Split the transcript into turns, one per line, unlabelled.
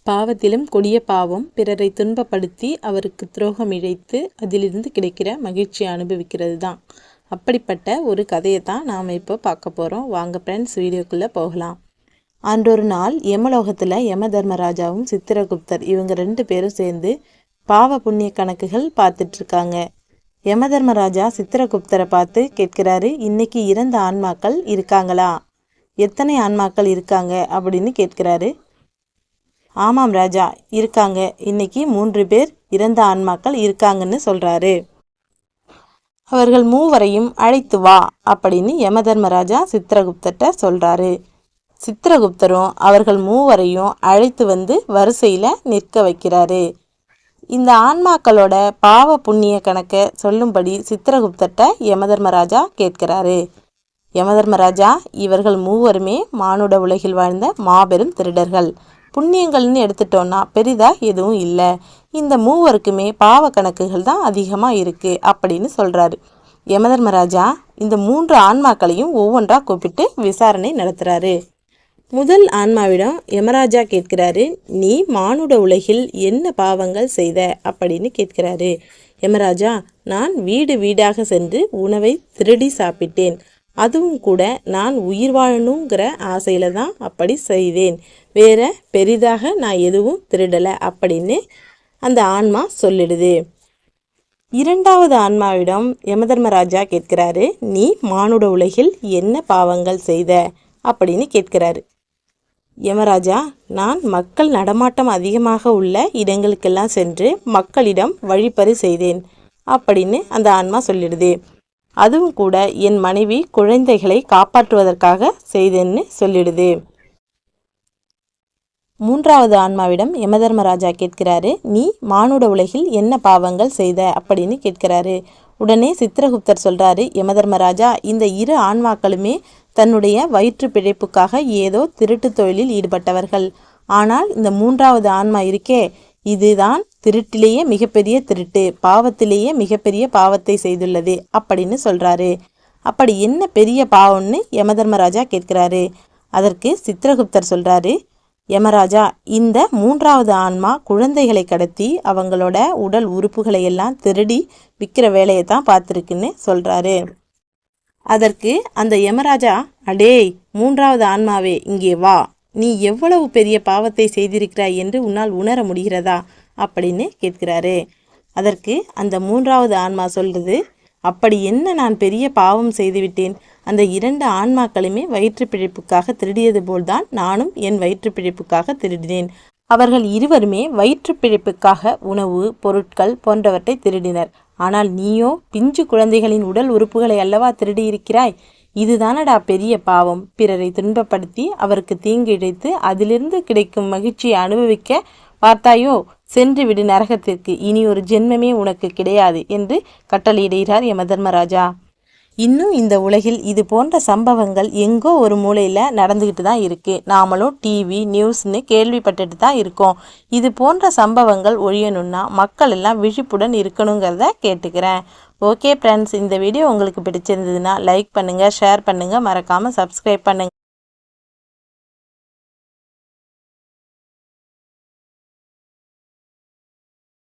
பாவத்திலும் கொடிய பாவம் பிறரை துன்பப்படுத்தி அவருக்கு துரோகம் இழைத்து அதிலிருந்து கிடைக்கிற மகிழ்ச்சியை அனுபவிக்கிறது தான். அப்படிப்பட்ட ஒரு கதையை தான் நாம் இப்போ பார்க்க போகிறோம். வாங்க ஃப்ரெண்ட்ஸ், வீடியோக்குள்ளே போகலாம். அன்றொரு நாள் யமலோகத்தில் யம தர்மராஜாவும் சித்திரகுப்தர் இவங்க 2 பேரும் சேர்ந்து பாவ புண்ணிய கணக்குகள் பார்த்துட்ருக்காங்க. யம தர்மராஜா சித்திரகுப்தரை பார்த்து கேட்கிறாரு, இன்னைக்கு இறந்த ஆன்மாக்கள் இருக்காங்களா, எத்தனை ஆன்மாக்கள் இருக்காங்க அப்படின்னு கேட்கிறாரு. ஆமாம் ராஜா, இருக்காங்க, இன்னைக்கு 3 பேர் இறந்த ஆன்மாக்கள் இருக்காங்கன்னு சொல்கிறாரு. அவர்கள் 3வரையும் அழைத்து வா அப்படின்னு யம தர்மராஜா சித்திரகுப்தர்கிட்ட சொல்கிறாரு. சித்திரகுப்தரும் அவர்கள் 3வரையும் அழைத்து வந்து வரிசையில் நிற்க வைக்கிறாரு. இந்த ஆன்மாக்களோட பாவ புண்ணிய கணக்கை சொல்லும்படி சித்திரகுப்தர்கிட்ட யம தர்மராஜா கேட்கிறாரு. யம தர்மராஜா, இவர்கள் 3வருமே மானுட உலகில் வாழ்ந்த மாபெரும் திருடர்கள். புண்ணியங்கள்னு எடுத்துட்டோன்னா பெரிதாக எதுவும் இல்லை. இந்த 3வருக்குமே பாவ கணக்குகள் தான் அதிகமாக இருக்குது அப்படின்னு சொல்கிறாரு. யம தர்மராஜா இந்த 3 ஆன்மாக்களையும் ஒவ்வொன்றா கூப்பிட்டு விசாரணை நடத்துகிறாரு. முதல் ஆன்மாவிடம் யமராஜா கேட்கிறாரு, நீ மானுட உலகில் என்ன பாவங்கள் செய்த அப்படின்னு கேட்கிறாரு. யமராஜா, நான் வீடு வீடாக சென்று உணவை திருடி சாப்பிட்டேன். அதுவும் கூட நான் உயிர் வாழணுங்கிற ஆசையில் தான் அப்படி செய்தேன். வேற பெரிதாக நான் எதுவும் திருடலை அப்படின்னு அந்த ஆன்மா சொல்லிடுது. 2வது ஆன்மாவிடம் யமதர்மராஜா கேட்கிறாரு, நீ மானுட உலகில் என்ன பாவங்கள் செய்த அப்படின்னு கேட்கிறாரு. யமராஜா, நான் மக்கள் நடமாட்டம் அதிகமாக உள்ள இடங்களுக்கெல்லாம் சென்று மக்களிடம் வழிப்பறி செய்தேன் அப்படின்னு அந்த ஆன்மா சொல்லிடுது. அதுவும் கூட என் மனைவி குழந்தைகளை காப்பாற்றுவதற்காக செய்தேன்னு சொல்லிடுது. 3வது ஆன்மாவிடம் யமதர்மராஜா கேட்கிறாரு, நீ மானுட உலகில் என்ன பாவங்கள் செய்த அப்படின்னு கேட்கிறாரு. உடனே சித்திரகுப்தர் சொல்கிறாரு, யமதர்மராஜா, இந்த 2 ஆன்மாக்களுமே தன்னுடைய வயிற்று பிழைப்புக்காக ஏதோ திருட்டு தொழிலில் ஈடுபட்டவர்கள். ஆனால் இந்த 3வது ஆன்மா இருக்கே, இதுதான் திருட்டிலேயே மிகப்பெரிய திருட்டு, பாவத்திலேயே மிகப்பெரிய பாவத்தை செய்துள்ளது அப்படின்னு சொல்கிறாரு. அப்படி என்ன பெரிய பாவம்னு யமதர்மராஜா கேட்கிறாரு. அதற்கு சித்திரகுப்தர் சொல்கிறாரு, யமராஜா, இந்த 3வது ஆன்மா குழந்தைகளை கடத்தி அவங்களோட உடல் உறுப்புகளை எல்லாம் திருடி விற்கிற வேலையை தான் பார்த்துருக்குன்னு சொல்கிறாரு. அதற்கு அந்த யமராஜா, அடேய் 3வது ஆன்மாவே, இங்கே வா, நீ எவ்வளவு பெரிய பாவத்தை செய்திருக்கிறாய் என்று உன்னால் உணர முடிகிறதா அப்படின்னு கேட்கிறாரு. அதற்கு அந்த 3வது ஆன்மா சொல்கிறது, அப்படி என்ன நான் பெரிய பாவம் செய்துவிட்டேன்? அந்த 2 ஆன்மாக்களுமே வயிற்று பிழைப்புக்காக திருடியது போல்தான் நானும் என் வயிற்று பிழைப்புக்காக திருடினேன். அவர்கள் 2வருமே வயிற்று பிழைப்புக்காக உணவு பொருட்கள் போன்றவற்றை திருடினர். ஆனால் நீயோ பிஞ்சு குழந்தைகளின் உடல் உறுப்புகளை அல்லவா திருடியிருக்கிறாய். இதுதானடா பெரிய பாவம். பிறரை துன்பப்படுத்தி அவருக்கு தீங்கு இழைத்து அதிலிருந்து கிடைக்கும் மகிழ்ச்சியை அனுபவிக்க பார்த்தாயோ? சென்று விடு நரகத்திற்கு, இனி ஒரு ஜென்மமே உனக்கு கிடையாது என்று கட்டளையிடுகிறார் யமதர்மராஜா. இன்னும் இந்த உலகில் இது போன்ற சம்பவங்கள் எங்கோ ஒரு மூலையில் நடந்துக்கிட்டு தான் இருக்குது. நாமளும் டிவி நியூஸ்னு கேள்விப்பட்டுட்டு தான் இருக்கோம். இது போன்ற சம்பவங்கள் ஒழியணும்னா மக்கள் எல்லாம் விழிப்புடன் இருக்கணுங்கிறத கேட்டுக்கிறேன். ஓகே ஃப்ரெண்ட்ஸ், இந்த வீடியோ உங்களுக்கு பிடிச்சிருந்ததுன்னா லைக் பண்ணுங்கள், ஷேர் பண்ணுங்கள், மறக்காமல் சப்ஸ்கிரைப் பண்ணுங்கள்.